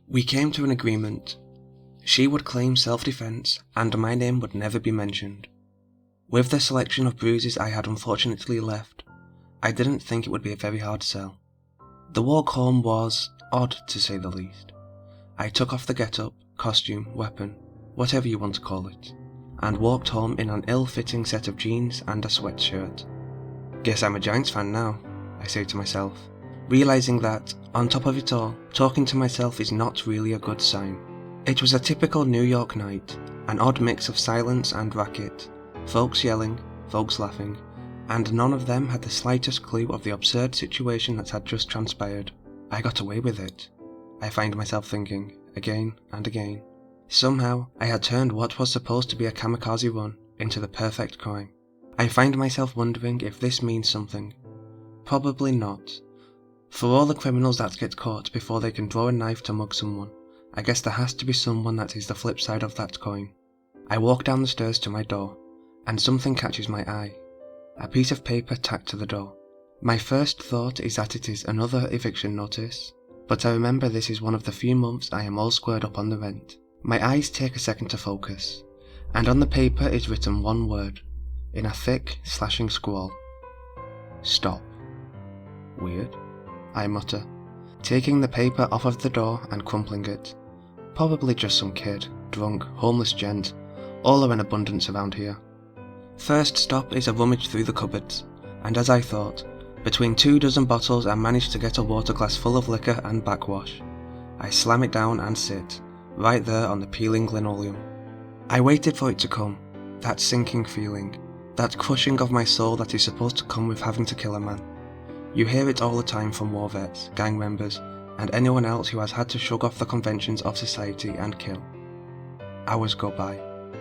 We came to an agreement. She would claim self-defense, and my name would never be mentioned. With the selection of bruises I had unfortunately left, I didn't think it would be a very hard sell. The walk home was odd, to say the least. I took off the get-up, costume, weapon, whatever you want to call it, and walked home in an ill-fitting set of jeans and a sweatshirt. Guess I'm a Giants fan now, I say to myself, realizing that, on top of it all, talking to myself is not really a good sign. It was a typical New York night, an odd mix of silence and racket, folks yelling, folks laughing, and none of them had the slightest clue of the absurd situation that had just transpired. I got away with it, I find myself thinking, again and again. Somehow, I had turned what was supposed to be a kamikaze run into the perfect crime. I find myself wondering if this means something. Probably not. For all the criminals that get caught before they can draw a knife to mug someone, I guess there has to be someone that is the flip side of that coin. I walk down the stairs to my door, and something catches my eye. A piece of paper tacked to the door. My first thought is that it is another eviction notice, but I remember this is one of the few months I am all squared up on the rent. My eyes take a second to focus, and on the paper is written one word, in a thick, slashing scrawl. Stop. Weird, I mutter, taking the paper off of the door and crumpling it. Probably just some kid, drunk, homeless gent, all are in abundance around here. First stop is a rummage through the cupboards, and as I thought, between 24 bottles I managed to get a water glass full of liquor and backwash. I slam it down and sit, right there on the peeling linoleum. I waited for it to come, that sinking feeling, that crushing of my soul that is supposed to come with having to kill a man. You hear it all the time from war vets, gang members, and anyone else who has had to shrug off the conventions of society and kill. Hours go by,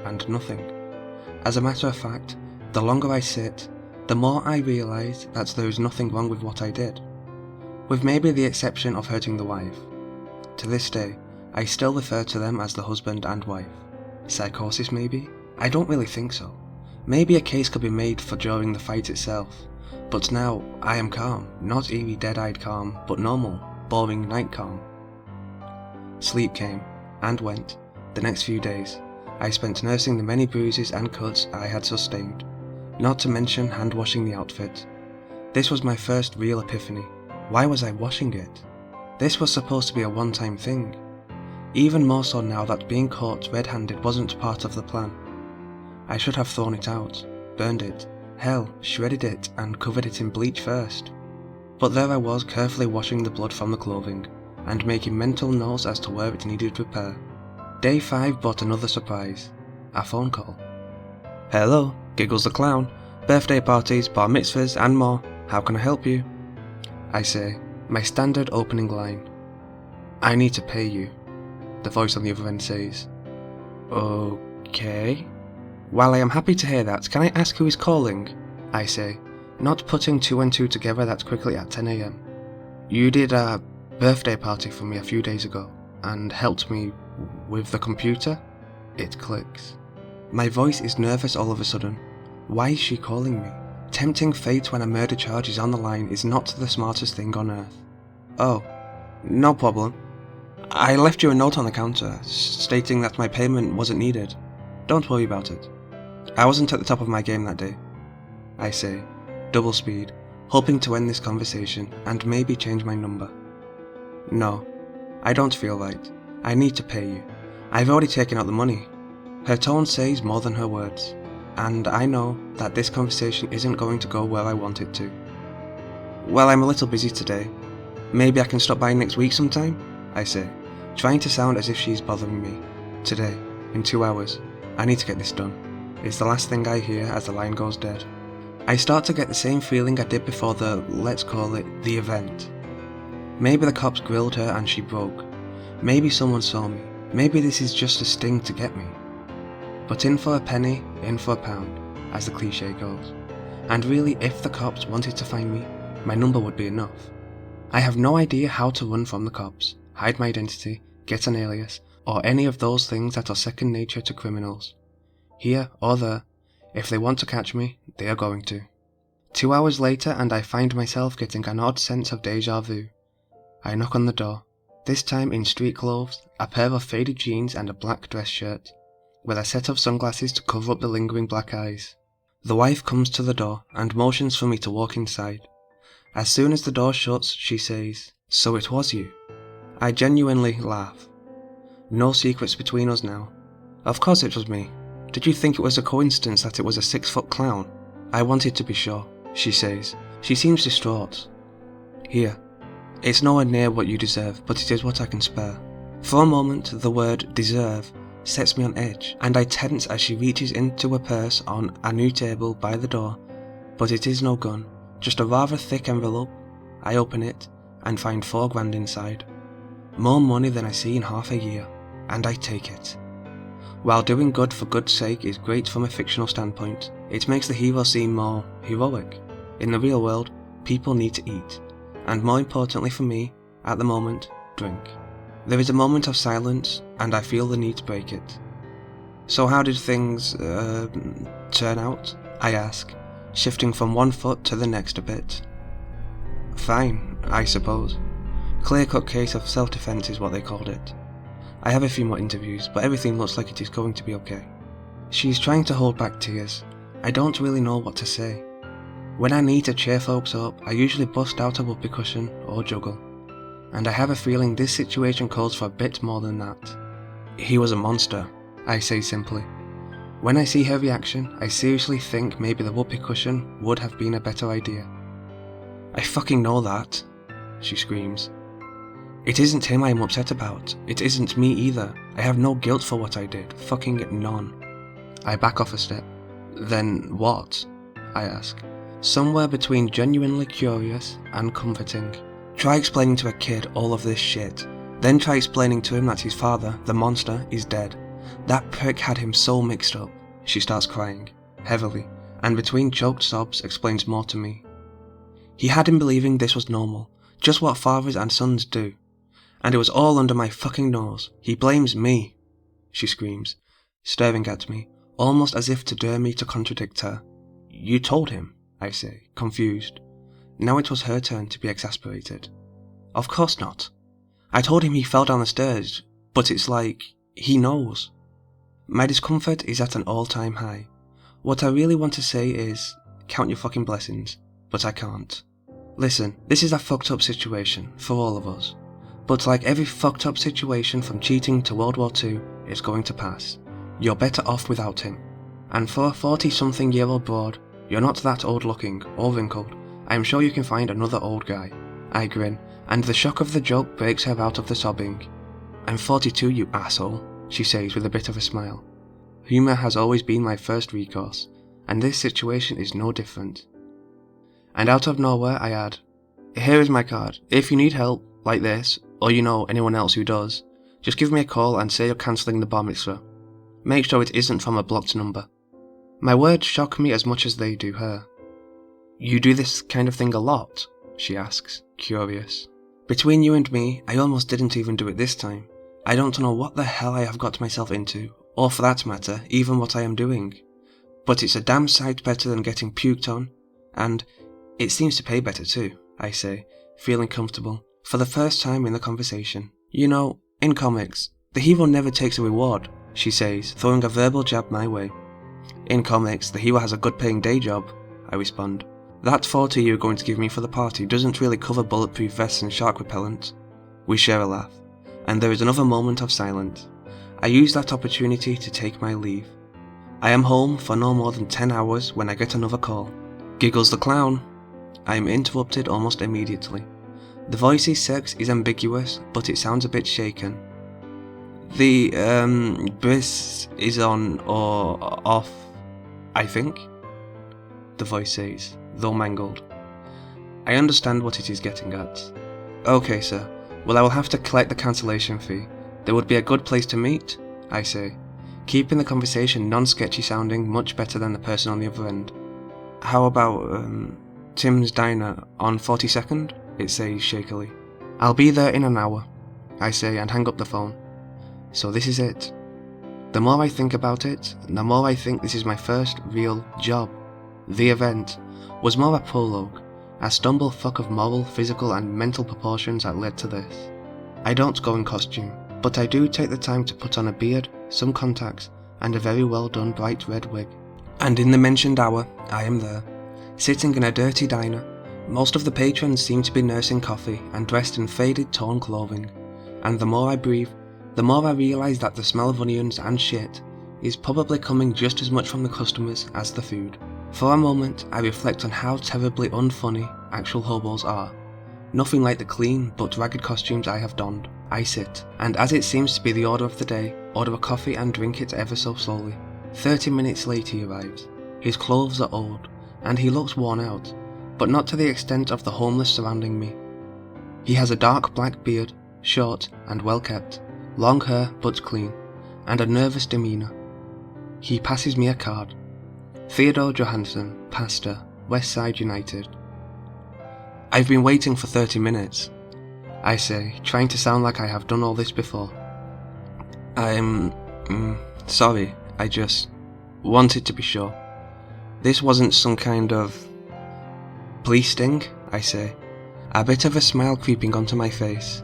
and nothing. As a matter of fact, the longer I sit, the more I realise that there is nothing wrong with what I did. With maybe the exception of hurting the wife. To this day, I still refer to them as the husband and wife. Psychosis maybe? I don't really think so. Maybe a case could be made for during the fight itself, but now I am calm, not eerie dead-eyed calm, but normal, boring night calm. Sleep came, and went, the next few days. I spent nursing the many bruises and cuts I had sustained, not to mention hand-washing the outfit. This was my first real epiphany. Why was I washing it? This was supposed to be a one-time thing. Even more so now that being caught red-handed wasn't part of the plan. I should have thrown it out, burned it, hell, shredded it and covered it in bleach first. But there I was carefully washing the blood from the clothing, and making mental notes as to where it needed repair. Day 5 brought another surprise, a phone call. Hello, Giggles the Clown, birthday parties, bar mitzvahs and more, how can I help you? I say, my standard opening line. I need to pay you, the voice on the other end says. Okay. While I am happy to hear that, can I ask who is calling? I say, not putting 2 and 2 together that quickly at 10 AM. You did a birthday party for me a few days ago, and helped me with the computer? It clicks. My voice is nervous all of a sudden. Why is she calling me? Tempting fate when a murder charge is on the line is not the smartest thing on earth. Oh, no problem. I left you a note on the counter, stating that my payment wasn't needed. Don't worry about it. I wasn't at the top of my game that day. I say, double speed, hoping to end this conversation and maybe change my number. No, I don't feel right. I need to pay you. I've already taken out the money. Her tone says more than her words, and I know that this conversation isn't going to go where I want it to. Well, I'm a little busy today. Maybe I can stop by next week sometime? I say, trying to sound as if she's bothering me. Today, in 2 hours. I need to get this done. It's the last thing I hear as the line goes dead. I start to get the same feeling I did before the, let's call it, the event. Maybe the cops grilled her and she broke. Maybe someone saw me. Maybe this is just a sting to get me. But in for a penny, in for a pound, as the cliche goes. And really, if the cops wanted to find me, my number would be enough. I have no idea how to run from the cops, hide my identity, get an alias, or any of those things that are second nature to criminals. Here or there, if they want to catch me, they are going to. 2 hours later and I find myself getting an odd sense of deja vu. I knock on the door. This time in street clothes, a pair of faded jeans and a black dress shirt, with a set of sunglasses to cover up the lingering black eyes. The wife comes to the door and motions for me to walk inside. As soon as the door shuts, she says, "So it was you." I genuinely laugh. No secrets between us now. Of course it was me. Did you think it was a coincidence that it was a 6-foot clown? I wanted to be sure, she says. She seems distraught. Here. It's nowhere near what you deserve, but it is what I can spare. For a moment, the word deserve sets me on edge, and I tense as she reaches into a purse on a new table by the door, but it is no gun, just a rather thick envelope. I open it, and find $4 grand inside. More money than I see in half a year, and I take it. While doing good for good's sake is great from a fictional standpoint, it makes the hero seem more heroic. In the real world, people need to eat, and more importantly for me, at the moment, drink. There is a moment of silence, and I feel the need to break it. So how did things, turn out? I ask, shifting from one foot to the next a bit. Fine, I suppose. Clear-cut case of self-defense is what they called it. I have a few more interviews, but everything looks like it is going to be okay. She's trying to hold back tears. I don't really know what to say. When I need to cheer folks up, I usually bust out a whoopee cushion or juggle. And I have a feeling this situation calls for a bit more than that. He was a monster, I say simply. When I see her reaction, I seriously think maybe the whoopee cushion would have been a better idea. I fucking know that, she screams. It isn't him I am upset about. It isn't me either. I have no guilt for what I did. Fucking none. I back off a step. Then what? I ask. Somewhere between genuinely curious and comforting. Try explaining to a kid all of this shit. Then try explaining to him that his father, the monster, is dead. That prick had him so mixed up. She starts crying, heavily, and between choked sobs explains more to me. He had him believing this was normal, just what fathers and sons do. And it was all under my fucking nose. He blames me, she screams, staring at me, almost as if to dare me to contradict her. You told him, I say, confused. Now it was her turn to be exasperated. Of course not. I told him he fell down the stairs, but it's like, he knows. My discomfort is at an all-time high. What I really want to say is, count your fucking blessings, but I can't. Listen, this is a fucked up situation, for all of us. But like every fucked up situation from cheating to World War II, it's going to pass. You're better off without him. And for a 40-something-year-old broad, you're not that old looking, or wrinkled. I am sure you can find another old guy. I grin, and the shock of the joke breaks her out of the sobbing. I'm 42, you asshole, she says with a bit of a smile. Humour has always been my first recourse, and this situation is no different. And out of nowhere I add, here is my card. If you need help, like this, or you know anyone else who does, just give me a call and say you're cancelling the bar mitzvah. Make sure it isn't from a blocked number. My words shock me as much as they do her. You do this kind of thing a lot? She asks, curious. Between you and me, I almost didn't even do it this time. I don't know what the hell I have got myself into, or for that matter, even what I am doing. But it's a damn sight better than getting puked on, and it seems to pay better too, I say, feeling comfortable, for the first time in the conversation. You know, in comics, the hero never takes a reward, she says, throwing a verbal jab my way. In comics, the hero has a good paying day job, I respond. That 40 you're going to give me for the party doesn't really cover bulletproof vests and shark repellent. We share a laugh, and there is another moment of silence. I use that opportunity to take my leave. I am home for no more than 10 hours when I get another call. Giggles the clown. I am interrupted almost immediately. The voice's sex is ambiguous, but it sounds a bit shaken. The, bris is on or off, I think, the voice says, though mangled. I understand what it is getting at. Okay, sir. Well, I will have to collect the cancellation fee. There would be a good place to meet, I say, keeping the conversation non-sketchy sounding much better than the person on the other end. How about, Tim's Diner on 42nd? It says shakily. I'll be there in an hour, I say and hang up the phone. So this is it. The more I think about it, the more I think this is my first real job. The event was more a prologue, a stumblefuck of moral, physical and mental proportions that led to this. I don't go in costume, but I do take the time to put on a beard, some contacts, and a very well done bright red wig. And in the mentioned hour, I am there, sitting in a dirty diner. Most of the patrons seem to be nursing coffee and dressed in faded, torn clothing, and the more I breathe, the more I realise that the smell of onions and shit is probably coming just as much from the customers as the food. For a moment, I reflect on how terribly unfunny actual hobos are. Nothing like the clean but ragged costumes I have donned. I sit, and as it seems to be the order of the day, order a coffee and drink it ever so slowly. 30 minutes later he arrives. His clothes are old, and he looks worn out, but not to the extent of the homeless surrounding me. He has a dark black beard, short and well kept, long hair but clean, and a nervous demeanour. He passes me a card. Theodore Johansson, pastor, West Side United. I've been waiting for 30 minutes, I say, trying to sound like I have done all this before. I'm sorry, I just wanted to be sure. This wasn't some kind of police sting, I say, a bit of a smile creeping onto my face.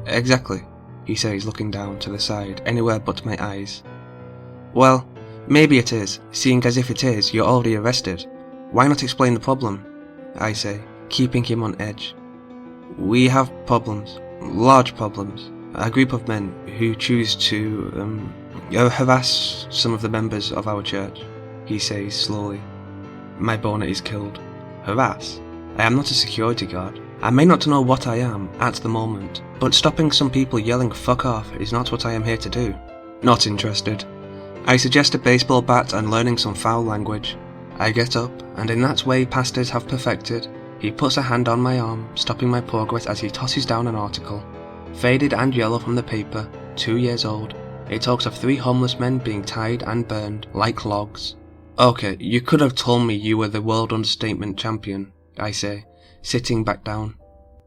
Exactly, he says, looking down to the side, anywhere but my eyes. Well, maybe it is, seeing as if it is, you're already arrested. Why not explain the problem? I say, keeping him on edge. We have problems, large problems. A group of men who choose to harass some of the members of our church, he says slowly. My boner is killed. Harass? I am not a security guard. I may not know what I am at the moment, but stopping some people yelling fuck off is not what I am here to do. Not interested. I suggest a baseball bat and learning some foul language. I get up, and in that way pastors have perfected, he puts a hand on my arm, stopping my progress as he tosses down an article. Faded and yellow from the paper, 2 years old. It talks of 3 homeless men being tied and burned like logs. Okay, you could have told me you were the world understatement champion, I say, sitting back down.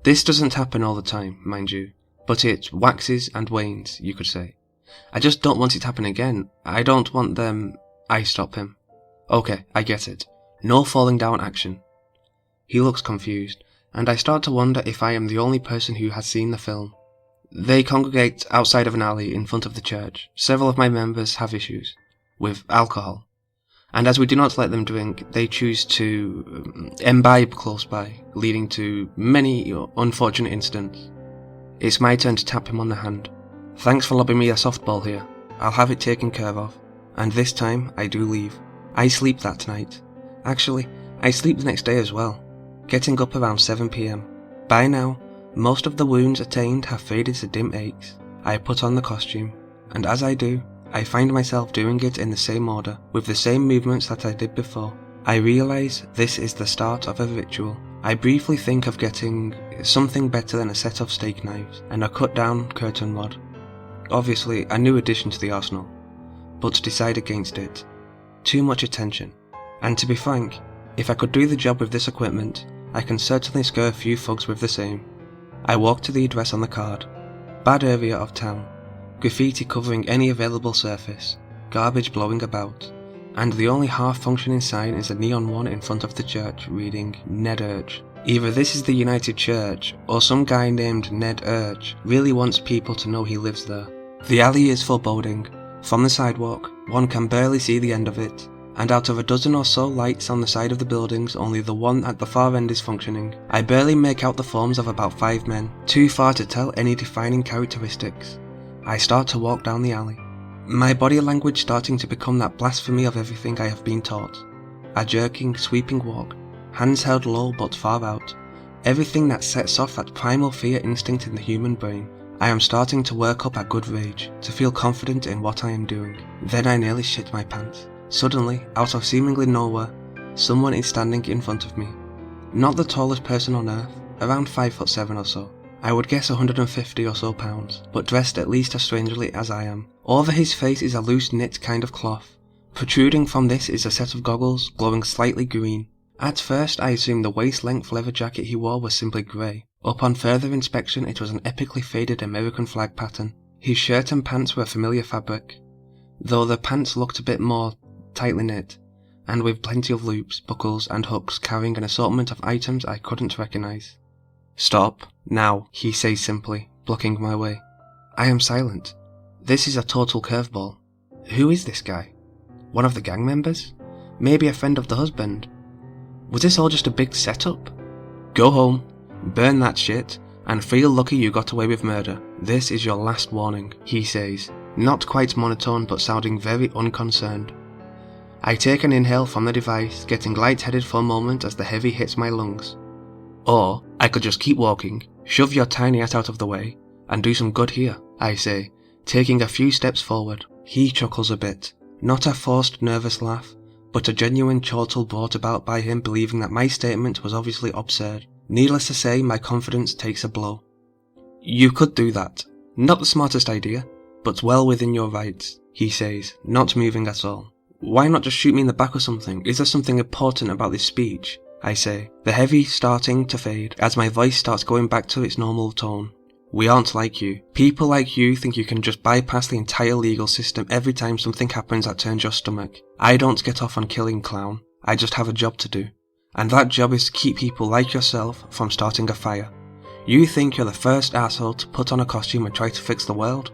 This doesn't happen all the time, mind you, but it waxes and wanes, you could say. I just don't want it to happen again. I don't want them... I stop him. Okay, I get it. No falling down action. He looks confused, and I start to wonder if I am the only person who has seen the film. They congregate outside of an alley in front of the church. Several of my members have issues with alcohol, and as we do not let them drink, they choose to imbibe close by, leading to many unfortunate incidents. It's my turn to tap him on the hand. Thanks for lobbing me a softball here. I'll have it taken care of. And this time, I do leave. I sleep that night. Actually, I sleep the next day as well, getting up around 7 PM. By now, most of the wounds attained have faded to dim aches. I put on the costume, and as I do, I find myself doing it in the same order, with the same movements that I did before. I realise this is the start of a ritual. I briefly think of getting something better than a set of steak knives and a cut-down curtain rod. Obviously, a new addition to the arsenal, but decide against it. Too much attention. And to be frank, if I could do the job with this equipment, I can certainly scare a few thugs with the same. I walk to the address on the card. Bad area of town. Graffiti covering any available surface. Garbage blowing about. And the only half-functioning sign is a neon one in front of the church reading Ned Urge. Either this is the United Church, or some guy named Ned Urge really wants people to know he lives there. The alley is foreboding. From the sidewalk, one can barely see the end of it, and out of a dozen or so lights on the side of the buildings, only the one at the far end is functioning. I barely make out the forms of about 5 men, too far to tell any defining characteristics. I start to walk down the alley, my body language starting to become that blasphemy of everything I have been taught. A jerking, sweeping walk, hands held low but far out, everything that sets off that primal fear instinct in the human brain. I am starting to work up a good rage, to feel confident in what I am doing. Then I nearly shit my pants. Suddenly, out of seemingly nowhere, someone is standing in front of me. Not the tallest person on earth, around 5'7" or so. I would guess 150 or so pounds, but dressed at least as strangely as I am. Over his face is a loose knit kind of cloth. Protruding from this is a set of goggles, glowing slightly green. At first I assumed the waist-length leather jacket he wore was simply grey. Upon further inspection it was an epically faded American flag pattern. His shirt and pants were familiar fabric, though the pants looked a bit more tightly knit, and with plenty of loops, buckles and hooks carrying an assortment of items I couldn't recognise. Stop, now, he says simply, blocking my way. I am silent. This is a total curveball. Who is this guy? One of the gang members? Maybe a friend of the husband? Was this all just a big setup? Go home, burn that shit, and feel lucky you got away with murder. This is your last warning, he says, not quite monotone but sounding very unconcerned. I take an inhale from the device, getting lightheaded for a moment as the heavy hits my lungs. Or, I could just keep walking, shove your tiny ass out of the way, and do some good here, I say, taking a few steps forward. He chuckles a bit, not a forced nervous laugh, but a genuine chortle brought about by him believing that my statement was obviously absurd. Needless to say, my confidence takes a blow. You could do that. Not the smartest idea, but well within your rights, he says, not moving at all. Why not just shoot me in the back or something? Is there something important about this speech? I say, the heavy starting to fade as my voice starts going back to its normal tone. We aren't like you. People like you think you can just bypass the entire legal system every time something happens that turns your stomach. I don't get off on killing clown. I just have a job to do. And that job is to keep people like yourself from starting a fire. You think you're the first asshole to put on a costume and try to fix the world?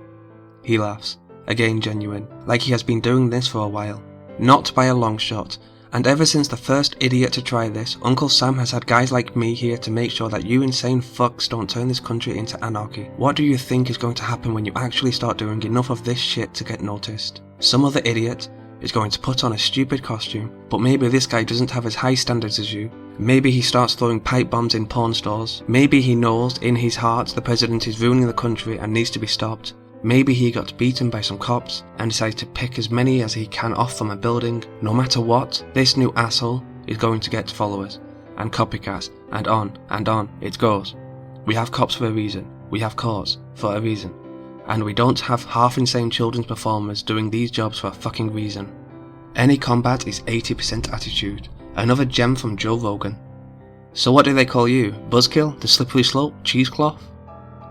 He laughs, again genuine, like he has been doing this for a while. Not by a long shot, and ever since the first idiot to try this, Uncle Sam has had guys like me here to make sure that you insane fucks don't turn this country into anarchy. What do you think is going to happen when you actually start doing enough of this shit to get noticed? Some other idiot is going to put on a stupid costume, but maybe this guy doesn't have as high standards as you. Maybe he starts throwing pipe bombs in porn stores. Maybe he knows in his heart the president is ruining the country and needs to be stopped. Maybe he got beaten by some cops and decided to pick as many as he can off from a building. No matter what, this new asshole is going to get followers and copycats, and on it goes. We have cops for a reason. We have cause for a reason. And we don't have half insane children's performers doing these jobs for a fucking reason. Any combat is 80% attitude. Another gem from Joe Rogan. So what do they call you? Buzzkill? The slippery slope? Cheesecloth?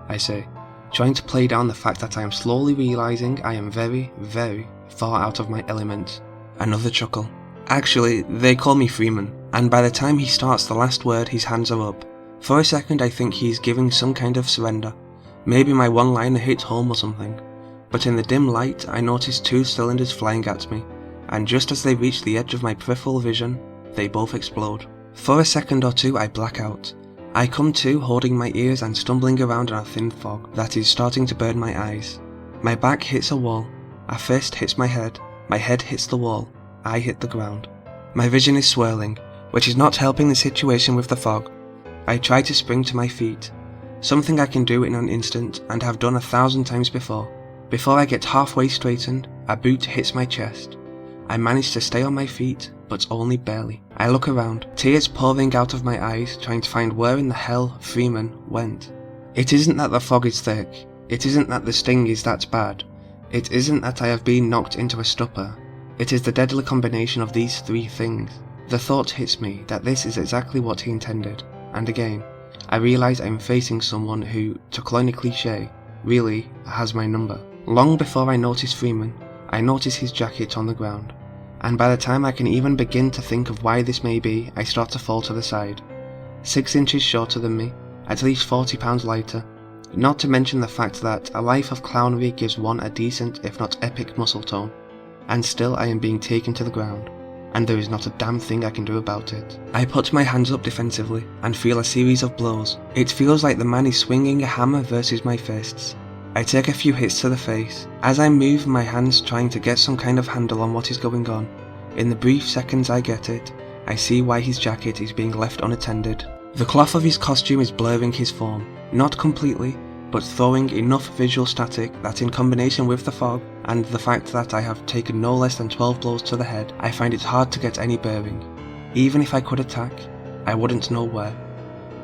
I say, trying to play down the fact that I am slowly realising I am very, very far out of my element. Another chuckle. Actually, they call me Freeman, and by the time he starts the last word his hands are up. For a second I think he's giving some kind of surrender. Maybe my one-liner hits home or something. But in the dim light I notice two cylinders flying at me, and just as they reach the edge of my peripheral vision, they both explode. For a second or two I black out. I come to holding my ears and stumbling around in a thin fog that is starting to burn my eyes. My back hits a wall, a fist hits my head hits the wall, I hit the ground. My vision is swirling, which is not helping the situation with the fog. I try to spring to my feet, something I can do in an instant and have done 1,000 times before. Before I get halfway straightened, a boot hits my chest. I manage to stay on my feet, but only barely. I look around, tears pouring out of my eyes, trying to find where in the hell Freeman went. It isn't that the fog is thick. It isn't that the sting is that bad. It isn't that I have been knocked into a stupor. It is the deadly combination of these three things. The thought hits me that this is exactly what he intended, and again, I realise I'm facing someone who, to coin a cliché, really has my number. Long before I notice Freeman, I notice his jacket on the ground, and by the time I can even begin to think of why this may be, I start to fall to the side. 6 inches shorter than me, at least 40 pounds lighter, not to mention the fact that a life of clownery gives one a decent if not epic muscle tone, and still I am being taken to the ground, and there is not a damn thing I can do about it. I put my hands up defensively, and feel a series of blows. It feels like the man is swinging a hammer versus my fists. I take a few hits to the face, as I move my hands trying to get some kind of handle on what is going on. In the brief seconds I get it, I see why his jacket is being left unattended. The cloth of his costume is blurring his form, not completely, but throwing enough visual static that in combination with the fog, and the fact that I have taken no less than 12 blows to the head, I find it hard to get any bearing. Even if I could attack, I wouldn't know where.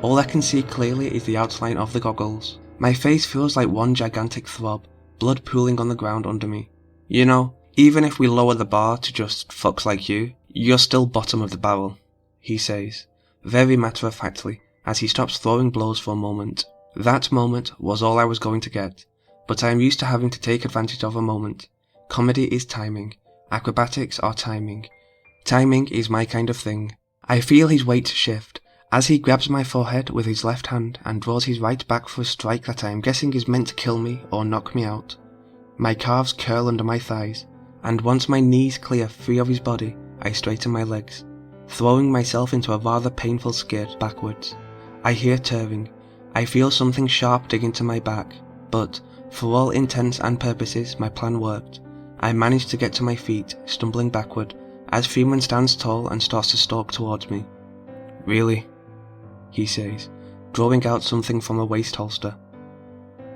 All I can see clearly is the outline of the goggles. My face feels like one gigantic throb, blood pooling on the ground under me. You know, even if we lower the bar to just fucks like you, you're still bottom of the barrel, he says, very matter-of-factly, as he stops throwing blows for a moment. That moment was all I was going to get, but I am used to having to take advantage of a moment. Comedy is timing. Acrobatics are timing. Timing is my kind of thing. I feel his weight shift, As he grabs my forehead with his left hand and draws his right back for a strike that I am guessing is meant to kill me or knock me out, my calves curl under my thighs, and once my knees clear free of his body, I straighten my legs, throwing myself into a rather painful skid backwards. I hear tearing. I feel something sharp dig into my back, but, for all intents and purposes, my plan worked. I managed to get to my feet, stumbling backward, as Freeman stands tall and starts to stalk towards me. "Really?" he says, drawing out something from a waist holster.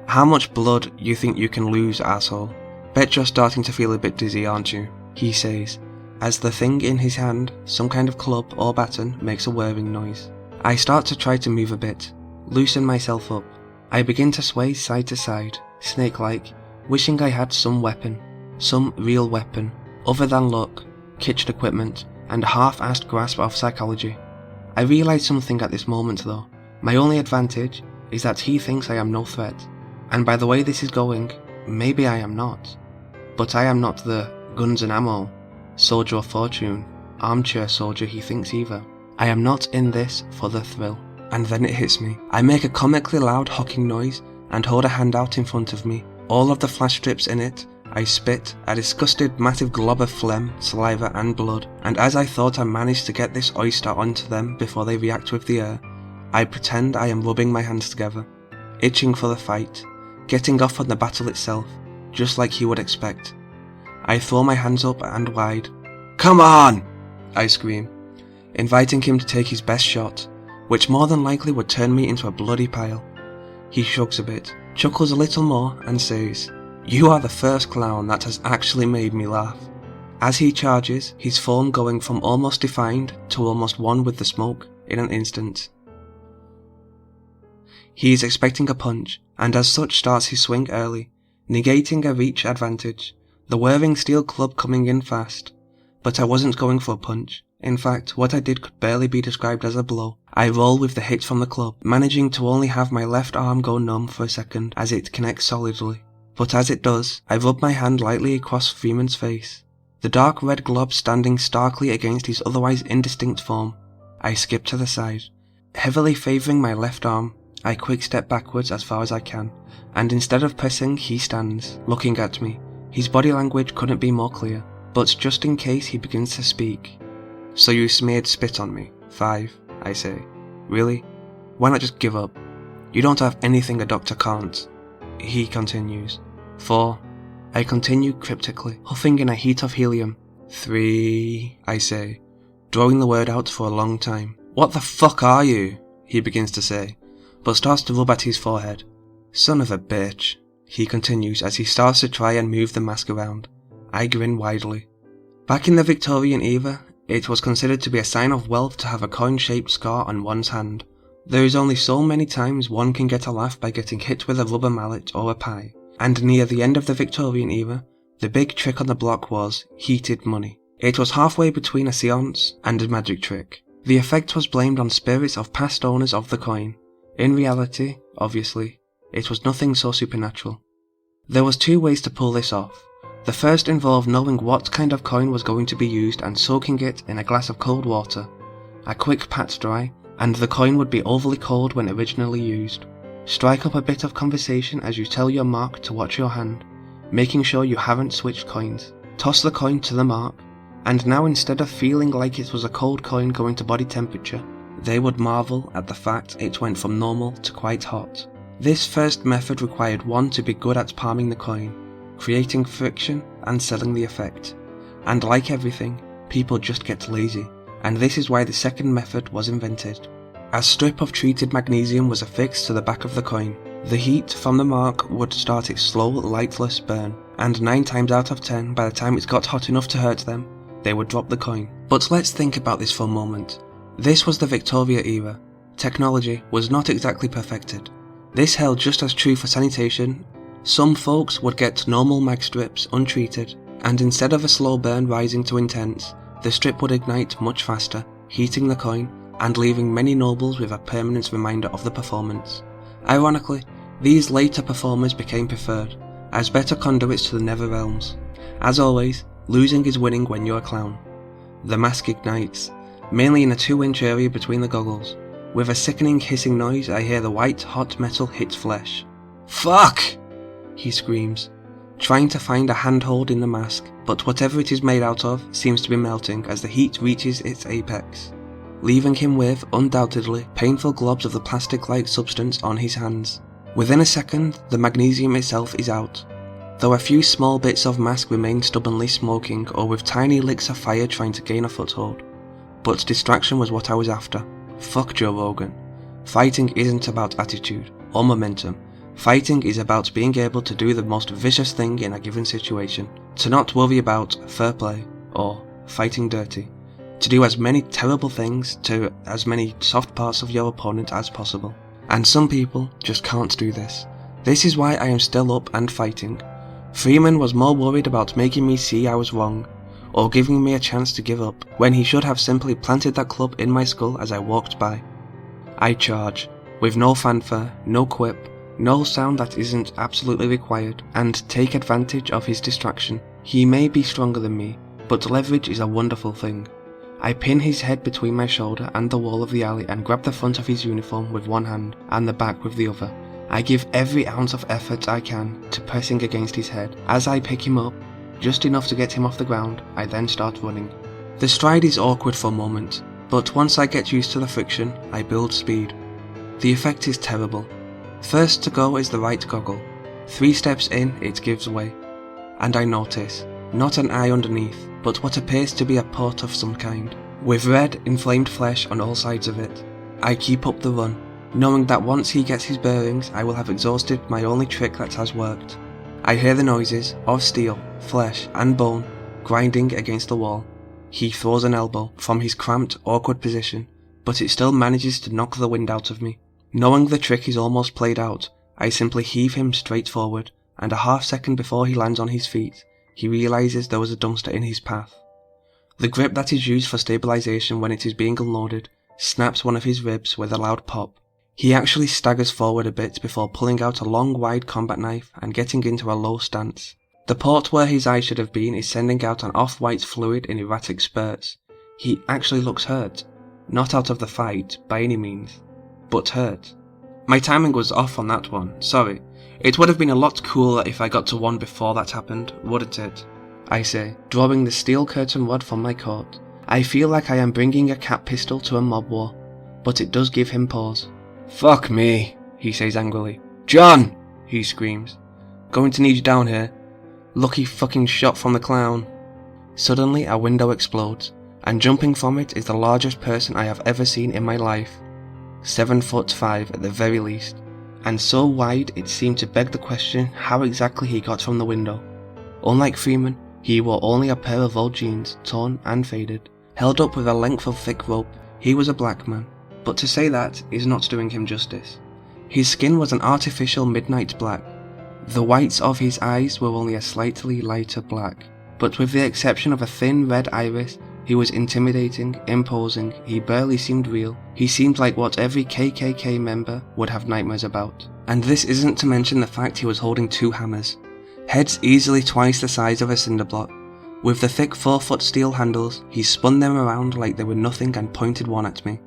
"How much blood you think you can lose, asshole? Bet you're starting to feel a bit dizzy, aren't you?" he says, as the thing in his hand, some kind of club or baton, makes a whirring noise. I start to try to move a bit, loosen myself up. I begin to sway side to side, snake-like, wishing I had some weapon, some real weapon, other than luck, kitchen equipment, and a half-assed grasp of psychology. I realise something at this moment though. My only advantage is that he thinks I am no threat, and by the way this is going, maybe I am not. But I am not the guns and ammo, soldier of fortune, armchair soldier he thinks either. I am not in this for the thrill. And then it hits me. I make a comically loud hocking noise and hold a hand out in front of me. All of the flash strips in it. I spit, a disgusted massive glob of phlegm, saliva and blood, and as I thought I managed to get this oyster onto them before they react with the air, I pretend I am rubbing my hands together, itching for the fight, getting off on the battle itself, just like he would expect. I throw my hands up and wide. "Come on!" I scream, inviting him to take his best shot, which more than likely would turn me into a bloody pile. He shrugs a bit, chuckles a little more, and says, "You are the first clown that has actually made me laugh." As he charges, his form going from almost defined to almost one with the smoke in an instant. He is expecting a punch, and as such starts his swing early, negating a reach advantage, the whirring steel club coming in fast. But I wasn't going for a punch. In fact, what I did could barely be described as a blow. I roll with the hit from the club, managing to only have my left arm go numb for a second as it connects solidly. But as it does, I rub my hand lightly across Freeman's face, the dark red glob standing starkly against his otherwise indistinct form. I skip to the side. Heavily favouring my left arm, I quick step backwards as far as I can, and instead of pressing, he stands, looking at me. His body language couldn't be more clear, but just in case he begins to speak. "So you smeared spit on me. 5, I say. Really? Why not just give up? You don't have anything a doctor can't." He continues. 4, I continue cryptically, huffing in a heat of helium. 3, I say, drawing the word out for a long time. "What the fuck are you?" he begins to say, but starts to rub at his forehead. "Son of a bitch," he continues as he starts to try and move the mask around. I grin widely. Back in the Victorian era, it was considered to be a sign of wealth to have a coin-shaped scar on one's hand. There is only so many times one can get a laugh by getting hit with a rubber mallet or a pie, and near the end of the Victorian era, the big trick on the block was heated money. It was halfway between a seance and a magic trick. The effect was blamed on spirits of past owners of the coin. In reality, obviously, it was nothing so supernatural. There was 2 ways to pull this off. The first involved knowing what kind of coin was going to be used and soaking it in a glass of cold water. A quick pat dry, and the coin would be overly cold when originally used. Strike up a bit of conversation as you tell your mark to watch your hand, making sure you haven't switched coins. Toss the coin to the mark, and now instead of feeling like it was a cold coin going to body temperature, they would marvel at the fact it went from normal to quite hot. This first method required one to be good at palming the coin, creating friction and selling the effect. And like everything, people just get lazy, and this is why the second method was invented. A strip of treated magnesium was affixed to the back of the coin. The heat from the mark would start its slow, lightless burn, and 9 times out of 10, by the time it got hot enough to hurt them, they would drop the coin. But let's think about this for a moment. This was the Victoria era. Technology was not exactly perfected. This held just as true for sanitation. Some folks would get normal mag strips untreated, and instead of a slow burn rising to intense, the strip would ignite much faster, heating the coin, and leaving many nobles with a permanent reminder of the performance. Ironically, these later performers became preferred, as better conduits to the nether realms. As always, losing is winning when you're a clown. The mask ignites, mainly in a 2-inch area between the goggles. With a sickening hissing noise, I hear the white, hot metal hit flesh. "Fuck!" he screams, trying to find a handhold in the mask, but whatever it is made out of seems to be melting as the heat reaches its apex, leaving him with, undoubtedly, painful globs of the plastic-like substance on his hands. Within a second, the magnesium itself is out, though a few small bits of mask remain stubbornly smoking or with tiny licks of fire trying to gain a foothold. But distraction was what I was after. Fuck Joe Rogan. Fighting isn't about attitude or momentum. Fighting is about being able to do the most vicious thing in a given situation, to not worry about fair play or fighting dirty, to do as many terrible things to as many soft parts of your opponent as possible. And some people just can't do this. This is why I am still up and fighting. Freeman was more worried about making me see I was wrong, or giving me a chance to give up, when he should have simply planted that club in my skull as I walked by. I charge, with no fanfare, no quip, no sound that isn't absolutely required, and take advantage of his distraction. He may be stronger than me, but leverage is a wonderful thing. I pin his head between my shoulder and the wall of the alley and grab the front of his uniform with one hand and the back with the other. I give every ounce of effort I can to pressing against his head. As I pick him up, just enough to get him off the ground, I then start running. The stride is awkward for a moment, but once I get used to the friction, I build speed. The effect is terrible. First to go is the right goggle. 3 steps in, it gives way. And I notice, not an eye underneath, but what appears to be a port of some kind, with red, inflamed flesh on all sides of it. I keep up the run, knowing that once he gets his bearings, I will have exhausted my only trick that has worked. I hear the noises of steel, flesh, and bone grinding against the wall. He throws an elbow from his cramped, awkward position, but it still manages to knock the wind out of me. Knowing the trick is almost played out, I simply heave him straight forward, and a half second before he lands on his feet, he realizes there was a dumpster in his path. The grip that is used for stabilization when it is being unloaded snaps one of his ribs with a loud pop. He actually staggers forward a bit before pulling out a long wide combat knife and getting into a low stance. The port where his eye should have been is sending out an off-white fluid in erratic spurts. He actually looks hurt. Not out of the fight, by any means, but hurt. My timing was off on that one, sorry. It would have been a lot cooler if I got to one before that happened, wouldn't it? I say, drawing the steel curtain rod from my coat. I feel like I am bringing a cat pistol to a mob war, but it does give him pause. "Fuck me," he says angrily. "John!" he screams. "Going to need you down here. Lucky fucking shot from the clown." Suddenly a window explodes, and jumping from it is the largest person I have ever seen in my life. 7'5" at the very least, and so wide it seemed to beg the question how exactly he got from the window. Unlike Freeman, he wore only a pair of old jeans, torn and faded, held up with a length of thick rope. He was a black man, but to say that is not doing him justice. His skin was an artificial midnight black. The whites of his eyes were only a slightly lighter black, but with the exception of a thin red iris, he was intimidating, imposing, he barely seemed real. He seemed like what every KKK member would have nightmares about. And this isn't to mention the fact he was holding 2 hammers, heads easily twice the size of a cinder block. With the thick 4-foot steel handles, he spun them around like they were nothing and pointed one at me.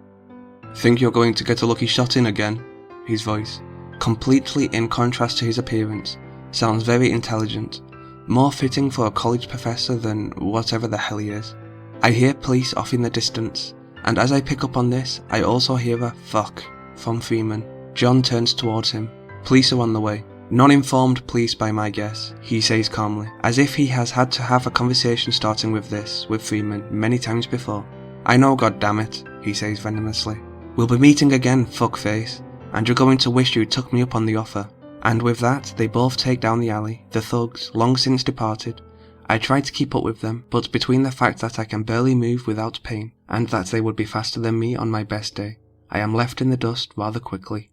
"Think you're going to get a lucky shot in again?" His voice, completely in contrast to his appearance, sounds very intelligent, more fitting for a college professor than whatever the hell he is. I hear police off in the distance, and as I pick up on this, I also hear a "fuck" from Freeman. John turns towards him. "Police are on the way." "Non-informed police by my guess," he says calmly, as if he has had to have a conversation starting with this with Freeman many times before. "I know, goddammit," he says venomously. "We'll be meeting again, fuckface, and you're going to wish you took me up on the offer." And with that, they both take down the alley, the thugs, long since departed. I try to keep up with them, but between the fact that I can barely move without pain, and that they would be faster than me on my best day, I am left in the dust rather quickly.